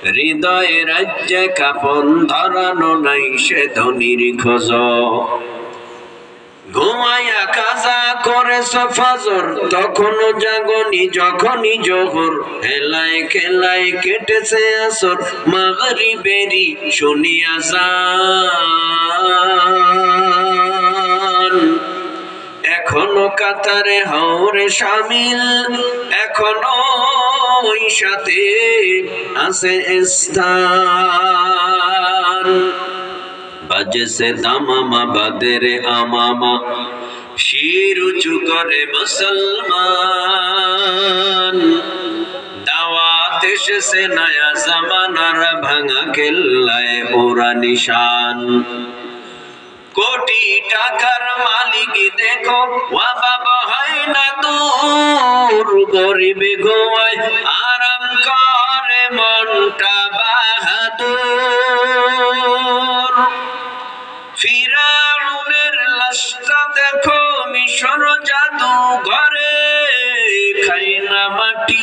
হৃদয়ে রাজ্যে কাপন ধরানো নাই সে ধনির খোঁজ। ঘুমায়া কাজা করেছ ফজর, তখনও জাগনি যখনই জোহর। হেলায় খেলায় কেটেছে আসর, মাগরিবেরি শুনিয়া যান। এখনো কাতারে হাওরে শামিল, এখনো ওই সাথে আছে স্থান। বাজেছে দামামা বাদেরে আমামা, শির উঁচু করে মুসলমান। দাওয়াত এসেছে নয়া জামানার, ভাঙা কেল্লায় ওরা নিশান। কোটি টাকার মালিক দেখো ওয়া বাবা হয় না দূর, গরিবে ঘুমায় আরাম করে মনটা বাহাদুর। ফিরাউনের লাশটা দেখো মিশর জাদু ঘরে, খাই না মাটি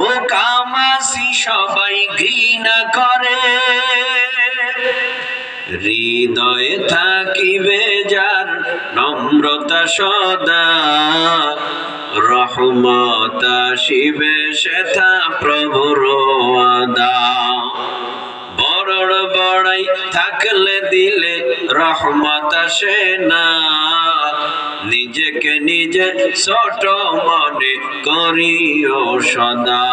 ও কামাসি সবাই ঘৃণা করে। হৃদয়ে থাকিবে যার নম্রতা সদা, রহমত আসিবে সেথা প্রভুর ওয়াদা। বড় বড়াই থাকলে দিলে রহমত আসে না, নিজেকে নিজে ছোট মনে করিও সদা।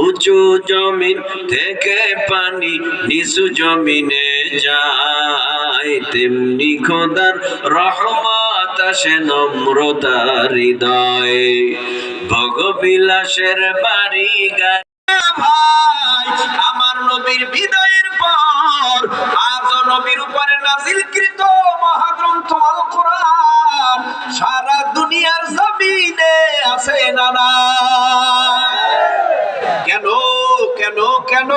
উঁচু জমিন থেকে পানি নিচু জমিনে যায়, তেমনি খোদার রহমত আসে নম্রতার হৃদয়ে। ভোগবিলাসের বাড়ি গায় ভাই, আমার নবীর বিদায়ের পর আজ নবীর উপরে নাযিলকৃত মহাগ্রন্থ আল কোরআন সারা দুনিয়ার জমিনে আছে না না? কেন কেন কেন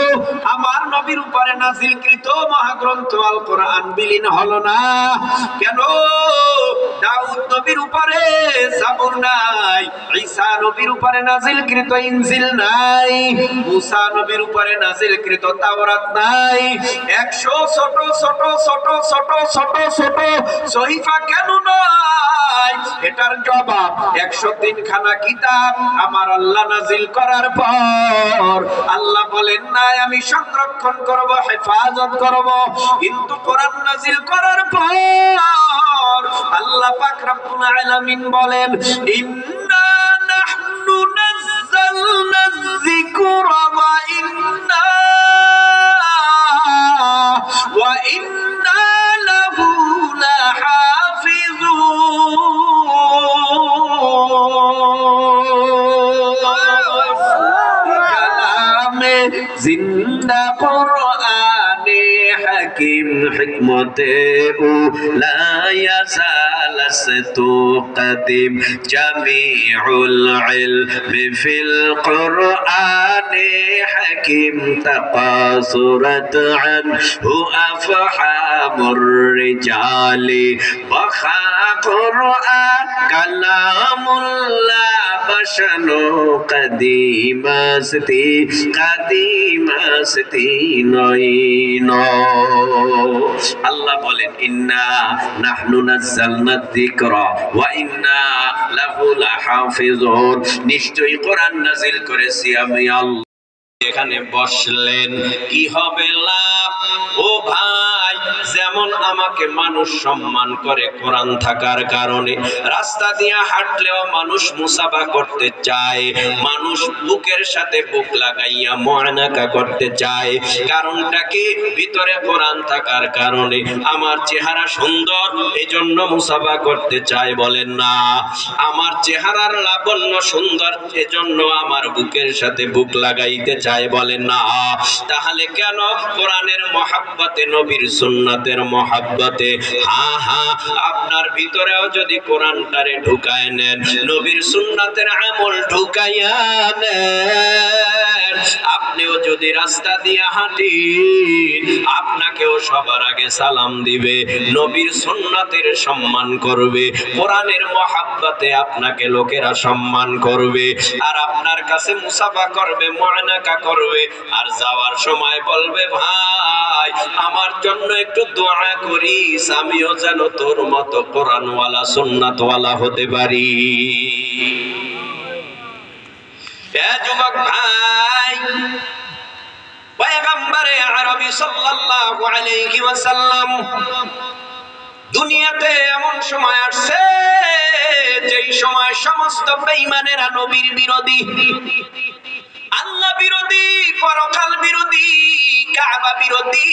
আমার নবীর উপরে নাযিলকৃত মহাগ্রন্থ আল কোরআন বিলীন হলো না? কেন দাউদ নবীর উপরে জাবুর নাই, ঈসা নবীর উপরে নাযিলকৃত ইনজিল নাই, মুসা নবীর উপরে নাযিলকৃত তাওরাত নাই? 100 ছোট ছোট ছোট ছোট ছোট ছোট সহিফা কেন নাই? এটার জবাব 103 খানা কিতাব আমার আল্লাহ নাযিল করার পর আল্লাহ বলেন নাই আমি সংরক্ষণ করব, হেফাজত করব। কিন্তু কোরআন নাযিল করার পর আল্লাহ পাক রব্বুল আলামিন বলেন, ইন্না নাহনু নাযালনা যিকরা ওয়া ইন্না লাহু লাহাফিজুন। জিন্দা কোরআনে হাকিম হিকমতে উলা ইয়াসালাস্তু কাদিম, জামিউল ইলমি ফিল কোরআনে হাকিম, তাকাসুরাত আনহু আফহামুর রিজালি, ওয়া কোরআন কালামুল্লাহ বাশানো কাদিমাস্তি কাদিমাস্তি নয়ন। আল্লাহ বলেন, ইন্না নাহনু নাযালনা যিকরা ওয়া ইন্না লাহু লাহাফিজুন। নিশ্চয়ই কোরআন নাযিল করেছি আমি আল্লাহ। এখানে বসলেন কি হবে লাভ? ও ভাই, যেমন আমাকে মানুষ সম্মান করে কোরআন থাকার কারণে, রাস্তা দিয়ে হাঁটলেও মানুষ মুসাফা করতে চায়, মানুষ বুকের সাথে বুক লাগাইয়া মুআনাকা করতে চায়। কারণটা কি? ভিতরে কোরআন থাকার কারণে। আমার চেহারা সুন্দর এজন্য মুসাফা করতে চায় বলেন না? আমার চেহারার লাবণ্য সুন্দর এজন্য আমার বুকের সাথে বুক লাগাইতে চায় বলেন না? তাহলে কেন কোরআনের মহাব্বতে, নবীর সুন্নাতের মহাব্বতে, আপনার ভিতরেও যদি কোরআনটারে ঢুকায় নেন, নবীর সুন্নাতের আমল ঢুকাইয়া নেন, আপনিও যদি রাস্তা দিয়ে হাঁটেন আপনাকেও সবার আগে সালাম দিবে, নবীর সুন্নাতের সম্মান করবে, কোরআনের মহাব্বতে আপনাকে লোকেরা সম্মান করবে, আর আপনার কাছে মুসাফা করবে, মুআনাকা করবে, আর যাওয়ার সময় বলবে ভাই আমার জন্য একটু দোয়া করিস, আমিও যেন তোর মতো কোরআনওয়ালা সুন্নাতওয়ালা হতে পারি। এ যুবক ভাই, পয়গম্বরে আরবি সাল্লাল্লাহু আলাইহি ওয়াসাল্লাম দুনিয়াতে এমন সময় আসছে যেই সময় সমস্ত বেঈমানেরা নবীর বিরোধী, আল্লাহ বিরোধী, পরকাল বিরোধী, কাবা বিরোধী,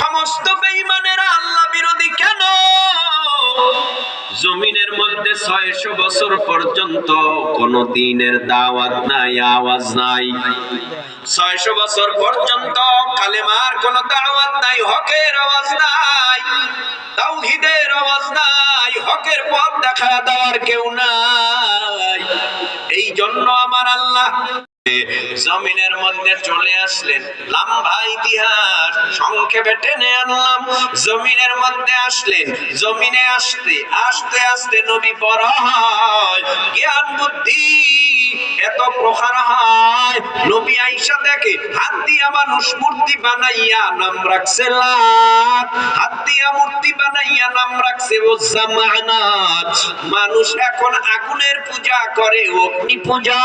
সমস্ত বেঈমানেরা আল্লাহ বিরোধী। কেন? জমিনের মধ্যে 600 বছর পর্যন্ত কোন দ্বীনের দাওয়াত নাই, আওয়াজ নাই। 600 বছর পর্যন্ত কালেমার কোন দাওয়াত নাই, হকের আওয়াজ নাই, তাওহীদের আওয়াজ নাই, হকের পথ দেখা দেওয়ার কেউ নাই। এই জন্য আমার আল্লাহ জমিনের মধ্যে চলে আসলেন। লম্বা ইতিহাস সংক্ষেপে টেনে আনলাম। জমিনের মধ্যে আসলেন, জমিনে আসতে আস্তে আস্তে নবী বড় হয়, জ্ঞান বুদ্ধি এত প্রখার হয়। নবী আয়েশা দেখে হাত দিয়া মানুষ মূর্তি বানাইয়া নাম রাখছে লাত, হাত দিয়া মূর্তি বানাইয়া নাম রাখছে উজ্জা মানাত। মানুষ এখন আগুনের পূজা করে, অগ্নি পূজা।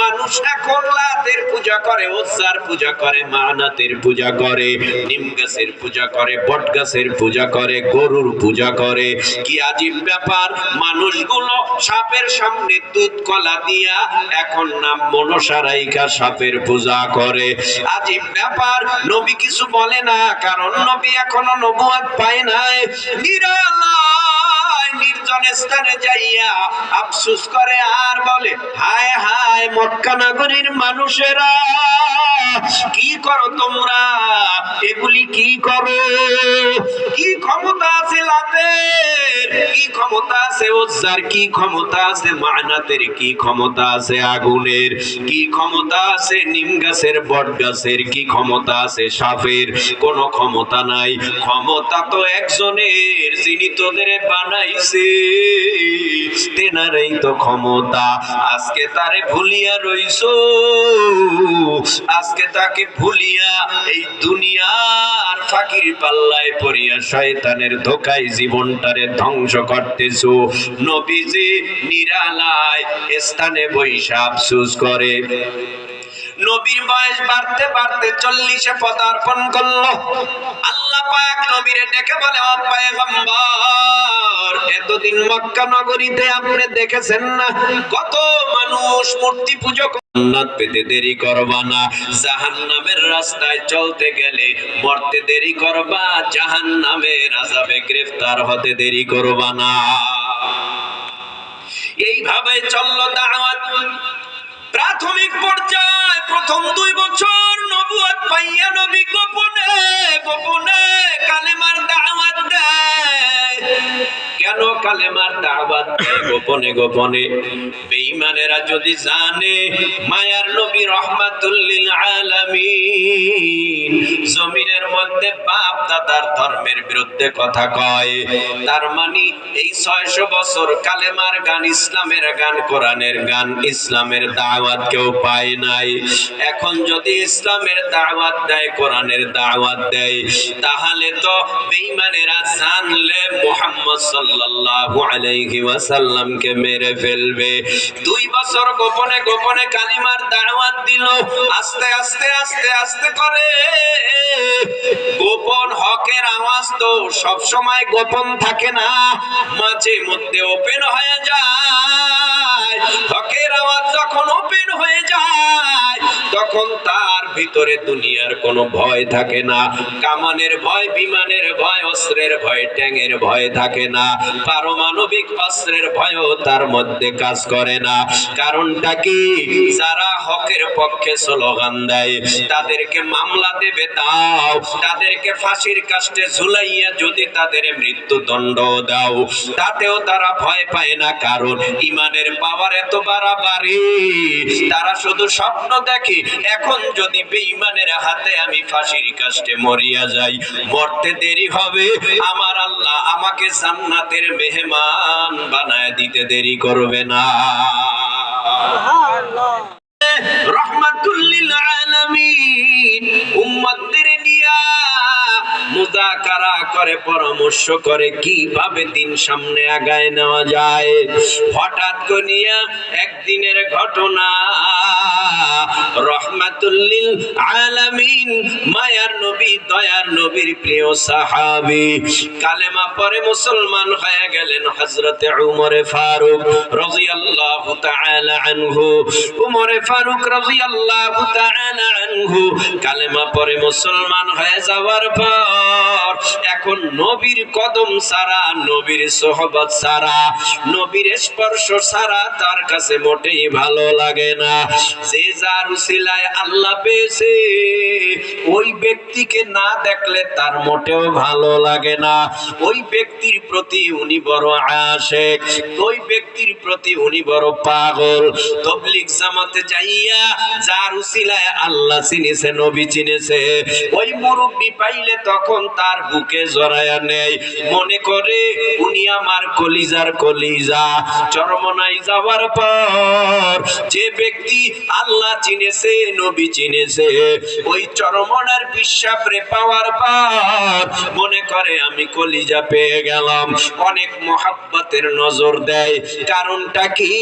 মানুষ এখন লাতের পূজা করে, উজ্জার পূজা করে, মানাতের পূজা করে, নিম গাছের পূজা করে, বট গাছের পূজা করে, গরুর পূজা করে। কি আজীব ব্যাপার! মানুষগুলো সাপের সামনে দুধ কলা দিয়া এখন নাম মনসা রাইখা সাপের পূজা করে। আজীব ব্যাপার! নবী কিছু বলে না, কারণ নবী এখনো নবুয়ত পায় নাই। নিরালায় নির্জন স্থানে যাইয়া আফসোস করে আর বলে, হায় হায় মক্কা নগরীর মানুষেরা, কি করো তোমরা? এগুলি কি করো? কি ক্ষমতা আছে লাতের? কি ক্ষমতা আছে উজ্জার? কি ক্ষমতা আছে মানাতের? কি ক্ষমতা আছে আগুনের? কি ক্ষমতা আছে নিম গাছের, বট গাছের? কি ক্ষমতা আছে সাপের? কোন ক্ষমতা নাই। ক্ষমতা তো একজনের, যিনি তোদের বানাইছে, তেনারই তো ক্ষমতা। আজকে তারে ভুলিয়া রইছো, আজকে তাকে ভুলিয়া এই দুনিয়ার ফাকির পাল্লায় পড়িয়া শয়তানের ধোকায় জীবনটারে ধ্বংস করতেছো। নবীজি নিরালায় স্থানে বৈশা আফসোস করে। নবীর বয়স বাড়তে বাড়তে 40-এ পদার্পণ করলো। আল্লাহ পাক নবীরে ডেকে বলে, ও পয়গম্বর, এতদিন মক্কা নগরীতে আপনি দেখেছেন না কত মানুষ মূর্তি পূজা করে। জান্নাত পেতে দেরি করবা না, জাহান্নামের রাস্তায় চলতে গেলে মরতে দেরি করবা, জাহান্নামের আযাবে গ্রেফতার হতে দেরি করবা না। এইভাবে চললো দাওয়াত। প্রাথমিক পর্যায়ে প্রথম 2 বছর নবুয়ত পাইয়া নবী গোপনে গোপনে কালেমার দাওয়াত দেয়। কেন কালেমার দাওয়াত দেয় গোপনে গোপনে? বেঈমানেরা যদি জানে মায়ার নবী রাহমাতুল লিল আলামিন জমিনের মধ্যে বাপ দাদার ধর্মের বিরুদ্ধে কথা কয়, তার মানে এই 600 বছর কালেমার গান, ইসলামের গান, কোরআনের গান, ইসলামের দাওয়াত কেউ পায় নাই। এখন যদি ইসলামের দাওয়াত দেয়, কোরআনের দাওয়াত দেয়, তাহলে তো বেঈমানেরা জানলে মুহাম্মদ সাল্লাল্লাহু আলাইহি ওয়াসাল্লামকে মেরে ফেলবে। 2 বছর গোপনে গোপনে কালিমার দাওয়াত দিল। আস্তে আস্তে আস্তে আস্তে করে গোপন হকের আওয়াজ তো সব সময় গোপন থাকে না, মাঝে মধ্যে ওপেন হয়ে যায়। হকের আওয়াজ যখন ওপেন হয়ে যায় তখন তার ভিতরে দুনিয়ার কোনো ভয় থাকে না। কামানের ভয়, বিমানের ভয়, অস্ত্রের ভয়, ট্যাঙের ভয় থাকে না। পারমাণবিক অস্ত্রের ভয়ও তার মধ্যে কাজ করে না। কারণটা কি? যারা হকের পক্ষে স্লোগান দেয় তাদেরকে মামলা দেবে দাও, তাদেরকে ফাঁসির কাস্টে ঝুলাইয়া যদি তাদের মৃত্যুদণ্ড দাও, তাতেও তারা ভয় পায় না। কারণ ইমানের পাওয়ার এত বাড়াবার পারে। তারা শুধু স্বপ্ন দেখে এখন যদি বেঈমানের হাতে আমি ফাঁসির কাস্টে মরিয়া যাই, মরতে দেরি হবে, আমার আল্লাহ আমাকে জান্নাতের মেহমান বানায় দিতে দেরি করবে না। রহমাতুল লিল আলামিন উম্মতদের নিয়া মুযাকারা করে, পরামর্শ করে কিভাবে দিন সামনে আগায় নেওয়া যায়। হঠাৎ করিয়া একদিনের ঘটনা, রহমাতুল লিল আলামিন মায়ার নবী দয়ার নবীর প্রিয় সাহাবী কালেমা পড়ে মুসলমান হয়ে গেলেন হযরতে উমর ফারুক রাদিয়াল্লাহু তাআলা আনহু। উমর ফারুক রাদিয়াল্লাহু তাআলা আনহু কালেমা পড়ে মুসলমান হয়ে যাওয়ার পর এখন নবীর কদম ছাড়া, নবীর সোহবত ছাড়া, নবীর স্পর্শ ছাড়া তার কাছে মোটেই ভালো লাগে না। যে যার উসিলায় আল্লাহ পেয়েছে ওই ব্যক্তিকে না দেখলে তার মোটেও ভালো লাগে না। ওই ব্যক্তির প্রতি উনি বড় আশিক, ওই ব্যক্তির প্রতি উনি বড় পাগল। তাবলীগ জামাতে যাইয়া যার উসিলায় আল্লাহ চিনেছে, নবী চিনেছে, ওই মুরব্বি পাইলে তখন তার বুকে জড়ায়া নেয়, মনে করে উনি আমার কলিজার কলিজা। চরমনাই যাওয়ার পর যে ব্যক্তি আল্লাহ চিনেছে, নবী চিনেছে, ওই চরমনার পিশাবরে পাওয়ার পর মনে করে আমি কলিজা পেয়ে গেলাম, অনেক মহাব্বতের নজর দেয়। কারণটা কি?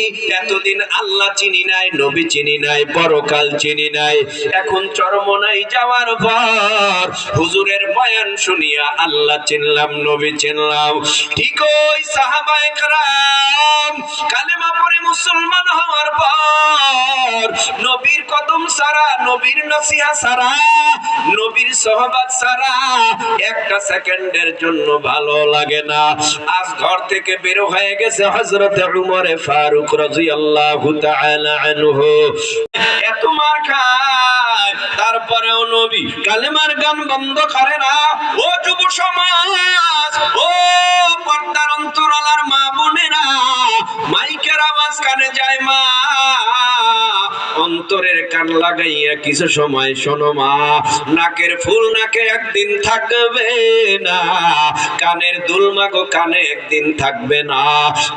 এতদিন আল্লাহ চিনি নাই, নবী চিনি নাই, পরকাল চিনি নাই। এখন চরমনাই যাওয়ার পর হুজুরের বয়ান শুনিয়া আল্লাহ চিনলাম, নবী চিনলাম। ঠিক ওই সাহাবায়ে কেরাম কালেমা পড়ে মুসলমান হওয়ার পর নবীর কদম ছাড়া, নবীর নসিহত ছাড়া, নবীর সোহবত ছাড়া একটা সেকেন্ডের জন্য ভালো লাগে না। আজ ঘর থেকে বের হয়ে গেছে হযরতে উমর ফারুক রাদিয়াল্লাহু তাআলা আনহু, এত মার খায় তারপরেও নবী কালেমার গান বন্ধ করে না। ও যুব সমাজ, ও পর্দার অন্তরালার মা বোনেরা, মাইকের আওয়াজ কানে যায় মা, অন্তরের কান লাগাইয়া কিছু সময় শোনো মা। নাকের ফুল নাকে একদিন থাকবে না, কানের দুল মাগো কানে একদিন থাকবে না,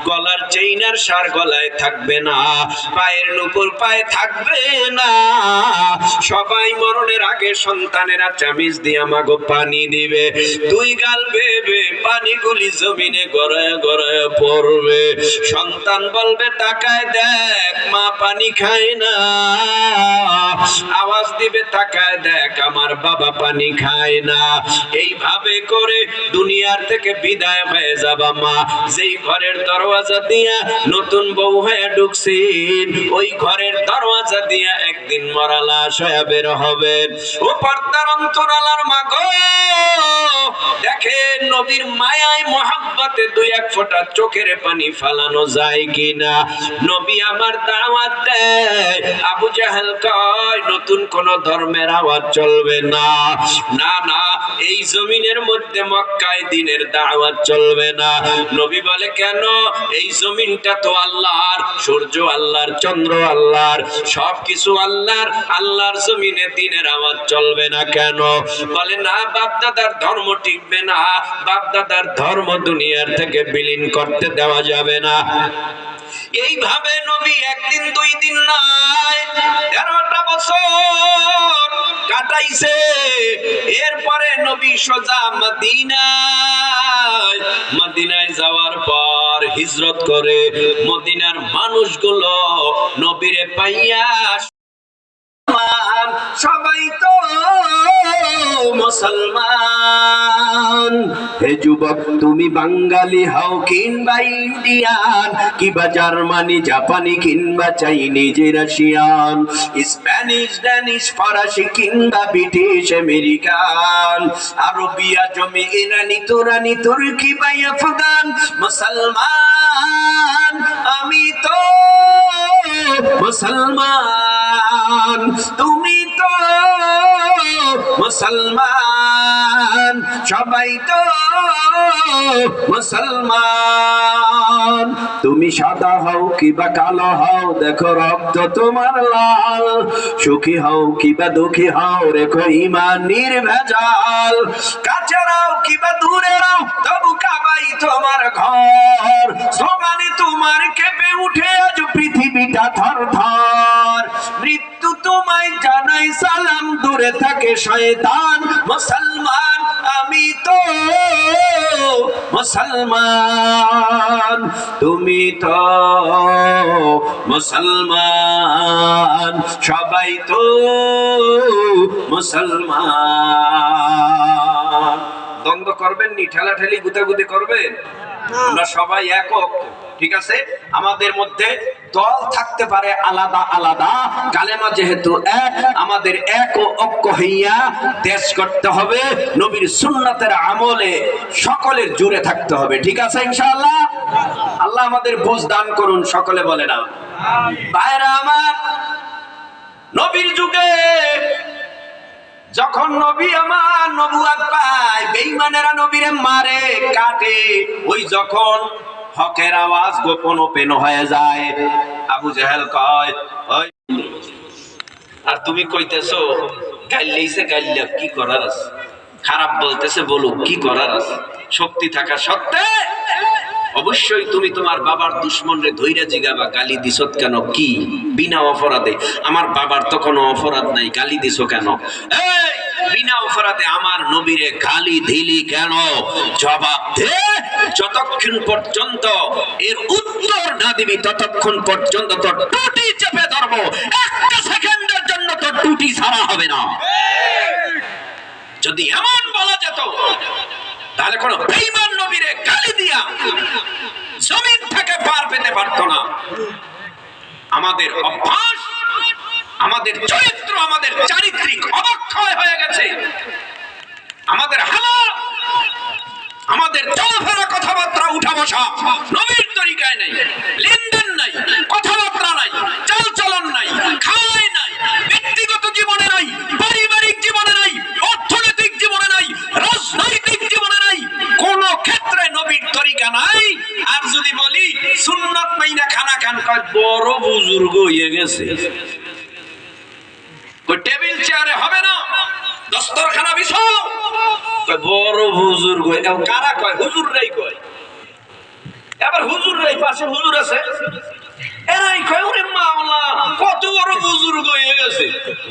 গলার চেইনার সার গলায় থাকবে না, পায়ের নুপুর পায়ে থাকবে না। সবাই মরণের আগে সন্তানেরা চামিচ দিয়া মাগো পানি দিবে, দুই গাল বেবে পানিগুলি জমিনে গড়ায় গড়ায় পড়বে। সন্তান বলবে তাকায় দেখ মা পানি খায় না, আওয়াজ দিবে তাকায় দেখ আমার বাবা পানি খায় না। এইভাবে করে দুনিয়ার থেকে বিদায় হয়ে যাবা মা। যেই ঘরের দরওয়াজা দিয়া নতুন বউ হয়ে ঢুকছেন, ওই ঘরের দরওয়াজা দিয়া একদিন মরা লাশ হয়ে বের হবেন। ও পর্দার অন্তরালার মা গো, দেখেন নবীর মায়ায় মহব্বতে দুই এক ফোঁটা চোখের পানি ফালানো যায় কিনা। নবী আমার দাওয়াত দেয়, আবু জাহেল কয় নতুন কোন ধর্মের আওয়াজ চলবে না। না না, এই জমিনের মধ্যে মক্কায় দিনের দাওয়াত চলবে না। নবী বলে কেন? এই জমিনটা তো আল্লাহর, সূর্য আল্লাহর, চন্দ্র আল্লাহর, সবকিছু আল্লাহর। আল্লাহর জমিনে দিনের আওয়াজ চলবে না কেন? বলে না, বাপ দাদার ধর্ম টিকবে না, বাপ দাদার ধর্ম দুনিয়ার থেকে বিলীন করতে দেওয়া যাবে না। এইভাবে নবী একদিন দুই দিন নয় 13টা বছর কাটাইছে। এরপরে নবী সোজা মদিনায়, মদিনায় যাওয়ার পর হিজরত করে মদিনার মানুষগুলো নবীরে পাইয়া সবাই তো মুসলমান। হে যুবক, তুমি বাঙালি হও কিংবা ইন্ডিয়ান, কিংবা জার্মানি, জাপানি কিংবা চাইনিজ, রাশিয়ান, স্প্যানিশ, ড্যানিশ, ফরাসি কিংবা ব্রিটিশ, আমেরিকান, আরবিয়া, জমি, ইরানি, তুরানি, তুর্কি বা আফগান, মুসলমান আমি তো মুসলমান। মুসলমান, তুমি তো মুসলমান, সবাই তো মুসলমান। তুমি সাদা হও কিবা কালো হও, দেখো রক্ত তোমার লাল। সুখী হও কিবা দুঃখী হও, রেখো ঈমান নির্ভেজাল। কাছে রাও কিবা দূরে রাও, তবু কাবাই তোমার ঘর। স্লোগানে তোমার কেঁপে উঠে আজ পৃথিবীটা থর থর। মৃত্যু তোমায় জানাই সালাম, দূরে থাকে শয়তান। মুসলমান আমি তো মুসলমান, তুমি তো মুসলমান, সবাই তো মুসলমান। দ্বন্দ্ব করবেন নি, ঠেলাঠেলি গুতাগুতি করবেন? আমরা সবাই একক, ঠিক আছে? আমাদের মধ্যে দল থাকতে পারে আলাদা আলাদা, কালেমা যেহেতু এক, আমাদের এক ও ঐক্য হইয়া দেশ করতে হবে। নবীর সুন্নাতের আমলে সকলের জুড়ে থাকতে হবে, ঠিক আছে ইনশাআল্লাহ? আল্লাহ আমাদের বুঝ দান করুন, সকলে বলে না ভাইরা আমার। নবীর যুগে যখন নবী আমার নবুয়ত পায়, বেঈমানেরা নবীরে মারে কাটে। ওই যখন হকের আওয়াজ গোপন ওপেন হয়ে যায়, আবু জেহেল কয়, ওই আর তুমি কইতেছো গাইলেইছে গাইলে কি করার আছে, খারাপ বলতেছে বলুক কি করার আছে। শক্তি থাকা সত্ত্বে অবশ্যই তুমি তোমার বাবার দুশ্মনরে ধইরা জিগাবা, গালি দিছত কেন, কি বিনা অপরাধে? আমার বাবার তো কোনো অপরাধ নাই, গালি দিছো কেন? এই বিনা অপরাধে আমার নবীরে গালি দিলি কেন? জবাব দে। যতক্ষণ পর্যন্ত এর উত্তর না দিবি, ততক্ষণ পর্যন্ত তোর টুটি চেপে ধরবো। একটা সেকেন্ডের জন্য তোর টুটি ছাড়া হবে না। যদি এমন বলা যেত, তাহলে কোন বেঈমান নবীরে গালি দিয়া জমিন থেকে পার পেতে পারত না। আমাদের অভ্যাস, আমাদের চরিত্র, আমাদের চারিত্রিক অবক্ষয় হয়ে গেছে। আমাদের হালাত, আমাদের চলাফেরা, কথাবার্তা, উঠা বসা নবীর তরিকায় নেই। লেনদেন নাই, কথাবার্তা নাই, চালচলন নাই, খাওয়াই নাই, ব্যক্তিগত জীবনে নাই, পারিবারিক জীবনে নাই, অর্থনৈতিক জীবনে নাই, রাজনৈতিক জীবনে নাই, কোন ক্ষেত্রে নবীর তরিকা নাই। আর যদি বলি সুন্নাত মাইনা খানা খান, কয় বড় বুজুর্গ হয়ে গেছে, কই টেবিল চেয়ারে হবে না, দস্তরখানা বিছাও, কয় বড় বুজুর্গ। কারা কয়? হুজুররাই কয়। এবার হুজুররাই, পাশে হুজুর আছে, এরাই কয় ওরে মাওলা কত বড় বুজুর্গ হয়ে গেছে।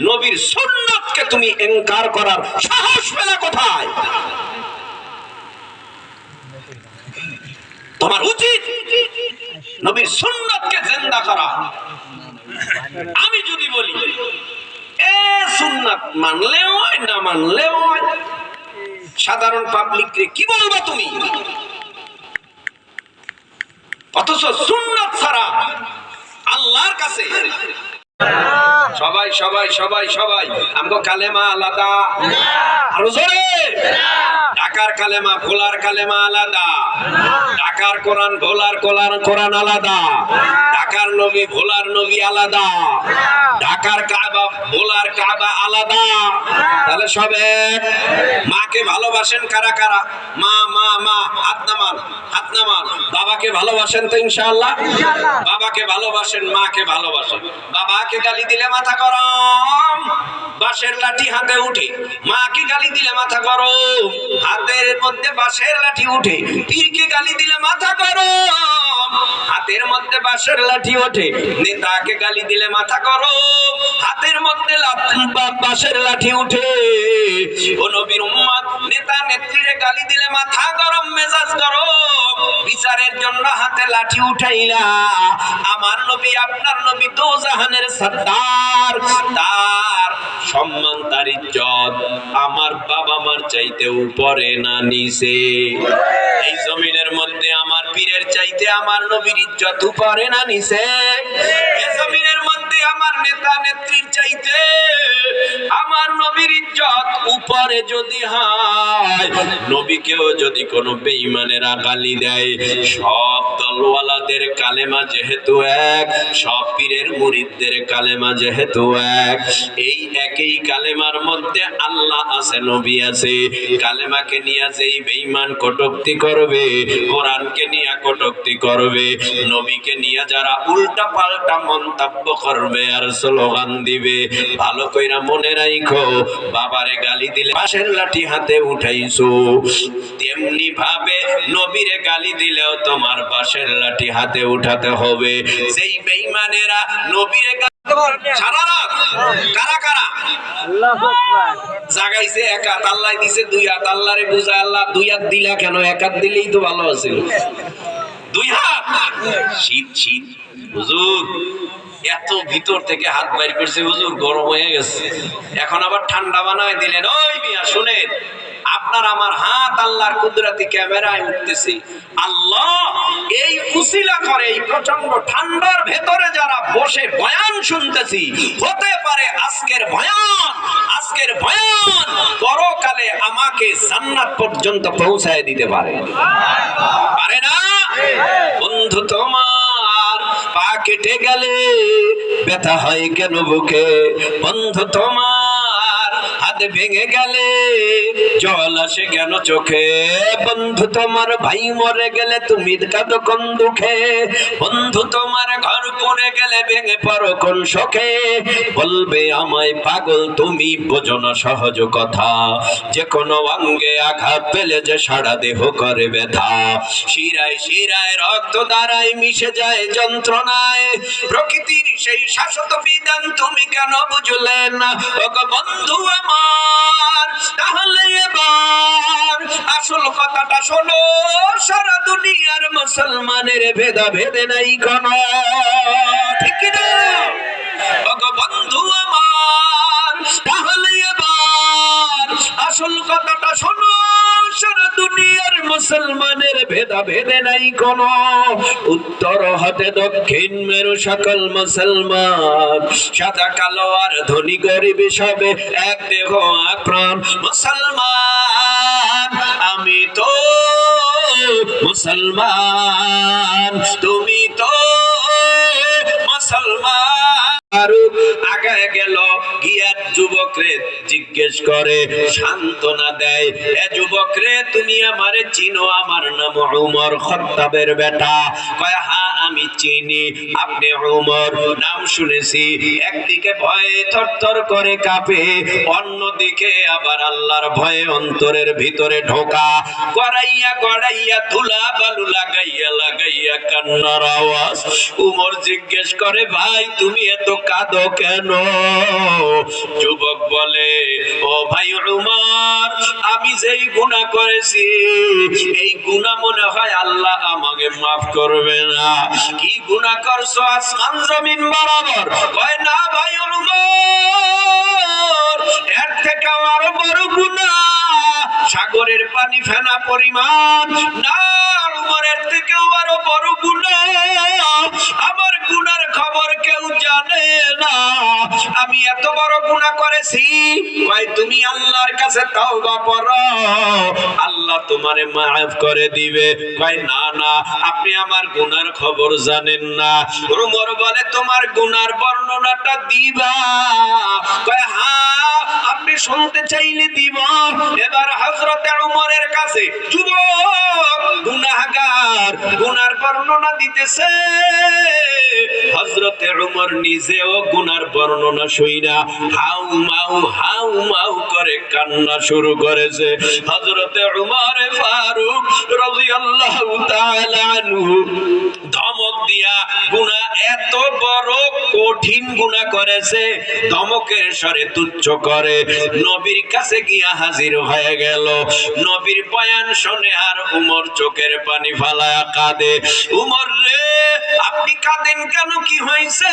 নবীর সুন্নাতকে তুমি ইনকার করার সাহস পেলে কোথায়? তোমার উচিত নবীর সুন্নাতকে জিন্দা করা। আমি যদি বলি এ সুন্নাত মানলেও হয় না মানলেও হয়, সাধারণ পাবলিককে কি বলবা তুমি? অথচ সুন্নাত ছাড়া আল্লাহর কাছে সবাই সবাই সবাই সবাই আমগো কালেমা আলাদা। আরো জোরে। ঢাকার কালেমা ভোলার কালেমা আলাদা, ঢাকার কোরআন ভোলার কোরআন আলাদা, ঢাকার নবী ভোলার নবী আলাদা, ঢাকার কাবা ভোলার কাবা আলাদা। তাহলে সবে মাকে ভালোবাসেন কারা কারা? মা মা মা, হাত নামান, হাত নামান। বাবাকে ভালোবাসেন তো ইনশাআল্লাহ? বাবাকে ভালোবাসেন, মাকে ভালোবাসেন। বাবাকে গালি দিলে মাথা গরম, বাঁশের লাঠি হাতে উঠে। মাকে গালি দিলে মাথা গরম, হাতের মধ্যে বাঁশের লাঠি উঠে। পীরকে গালি দিলে মাথা গরম, হাতের মধ্যে বাঁশের লাঠি ওঠে। নেতাকে গালি দিলে মাথা গরম, হাতের মধ্যে বাঁশের লাঠি উঠে। ও নবীর উম্মত, নেতা নেত্রীরে গালি দিলে মাথা গরম, মেজাজ গরম। বিচারের জন্য হাতে লাঠি উঠাইলা। আমার নবী, আপনার নবী দোজাহানের সর্দার, তার সম্মান, তার ইজ্জত আমার বাবা মার চাইতে উপরে না নিচে? এই জমিনের মধ্যে আমার পীরের চাইতে আমার নবীর ইজ্জত উপরে না নিচে? এই জমিনের মধ্যে আমার আমার নেতা নেত্রীর চাইতে আমার নবীর ইজ্জত উপরে যদি হয়, নবীকেও যদি কোনো বেঈমানেরা গালি দেয়, সব দলওয়ালাদের কালেমা যেহেতু এক, সব পীরের মুরিদদের কালেমা যেহেতু এক, এই একই কালেমার মধ্যে আল্লাহ আছে, নবী আছে, কালেমাকে নিয়ে যেই বেঈমান কটূক্তি করবে, কোরআনকে নিয়ে কটূক্তি করবে, নবীকে নিয়ে যারা উল্টা পাল্টা মন্তব্য করবে আর স্লোগান দিবে, ভালো কইরা মনে রাখো, বাবারে গালি দিলে পাশের লাঠি হাতে উঠাইছো, তেমনি ভাবে নবীরে গালি দিলেও তোমার পাশের লাঠি হাতে উঠাতে হবে। যেই বেঈমানেরা নবীরে সারা রাত কারা কারা জাগাইছে, এক হাত আল্লাহ দিছে, দুই হাত আল্লাহরে বুঝা, আল্লাহ দুই হাত দিলা কেন, এক হাত দিলেই তো ভালো আছিল, দুই হাত। শীত শীত হুজুর এত ভিতর থেকে হাত বাইর করছে, হুজুর গরম হয়ে গেছে, এখন আবার ঠান্ডা বানায় দিলেন। ওই মিয়া শুনেন, আপনার আমার হাত আল্লাহর কুদরতি ক্যামেরায় উঠতেছে। আল্লাহ এই উসিলা করে এই প্রচন্ড ঠান্ডার ভেতরে যারা বসে বয়ান শুনতেছি, হতে পারে আজকের বয়ান পরকালে আমাকে জান্নাত পর্যন্ত পৌঁছায় দিতে পারে, পারে না? বন্ধু তোমার পা কেটে গেলে ব্যথা হয় কেন বুকে, বন্ধু তোমার হাত ভেঙে গেলে জল আসে কেন চোখে, বন্ধু তোমার ভাই মরে গেলে তুমি কাঁদো কোন দুঃখে, বন্ধু তোমার ঘর পড়ে গেলে ভেঙে পড়ো কোন শোকে, বলবে আমায় পাগল তুমি বোঝো না সহজ কথা, যে কোনো অঙ্গে আঘাত পেলে যে সারা দেহ করে ব্যথা, শিরায় শিরায় রক্ত দ্বারাই মিশে যায় যন্ত্রণায়, প্রকৃতির সেই শাশ্বত বিধান তুমি কেন বুঝলে না, ওগো বন্ধু আমার, তাহলে এবার আসল কথাটা শোনো, সারা দুনিয়ার মুসলমানের ভেদা ভেদে নাই কোনো, ঠিক কি না? ওগো বন্ধু আমার, তাহলে এবার আসল কথাটা শোনো, সারা দুনিয়ার মুসলমানের ভেদা ভেদে নাই কোনো, উত্তর হতে দক্ষিণ মেরু সকল মুসলমান, সাদা কালো আর ধনী গরিব সবে এক দেহ এক প্রাণ, মুসলমান আমি তো মুসলমান, তুমি তো মুসলমান। আগায় গেল গিয়া যুবকরে জিজ্ঞেস করে, সান্ত্বনা দেয়, এ যুবকরে তুমি আমারে চিনো, আমার নাম উমর খাত্তাবের বেটা, কয় হ্যাঁ আমি চিনি, আপনি উমর নাম শুনেছি, একদিকে ভয়ে থরথর করে কাঁপে, অন্যদিকে আবার আল্লাহর ভয়ে অন্তরের ভিতরে ঢোকা, গড়াইয়া গড়াইয়া ধুলা বালু লাগাইয়া লাগাইয়া কান্নার আওয়াজ। উমর জিজ্ঞেস করে, ভাই তুমি এত কাঁদো কেন? যুবক বলে, ও ভাই উমর, আমি যেই গুনাহ করেছি এই গুনাহ মনে হয় আল্লাহ আমাকে মাফ করবে না। কি গুনাহ করছো আসমান জমিন বরাবর? কয় না ভাই উমর, এর থেকে আরো বড় গুনাহ, সাগরের পানি ফেনা পরিমাণ না, উমরের থেকেও আরো বড় গুনাহ, আমার গুনার খবর কেউ জানে না, আমি এত বড় গুনাহ করেছি। কয় তুমি আল্লাহর কাছে তাওবা করো, আল্লাহ তোমারে মাফ করে দিবে। কয় না না, আপনি আমার গুনার খবর জানেন না। উমর বলে, তোমার গুনার বর্ণনাটা দিবা? কয় হ্যাঁ, আপনি শুনতে চাইলে দিব। এবার হযরতে উমরের কাছে যুবক গুনাহগার গুনার বর্ণনা দিতেছে। হযরতে উমর নিজেও গুনার বর্ণনা শুইনা হাউ মাউ করে কান্না শুরু করেছে। হযরতে উমর ফারুক রাদিয়াল্লাহু তাআলা আনহু ধমক দিয়া, গুনাহ এত বড় কঠিন গুনাহ করেছে, ধমকের স্বরে তুচ্ছ করে নবীর কাছে গিয়া হাজির হয়ে গেল। নবীর বয়ান শুনে আর উমর চোখের পানি ফালায়া কাঁদে। উমর রে, আপনি কাঁদেন কেন? কি হয়েছে?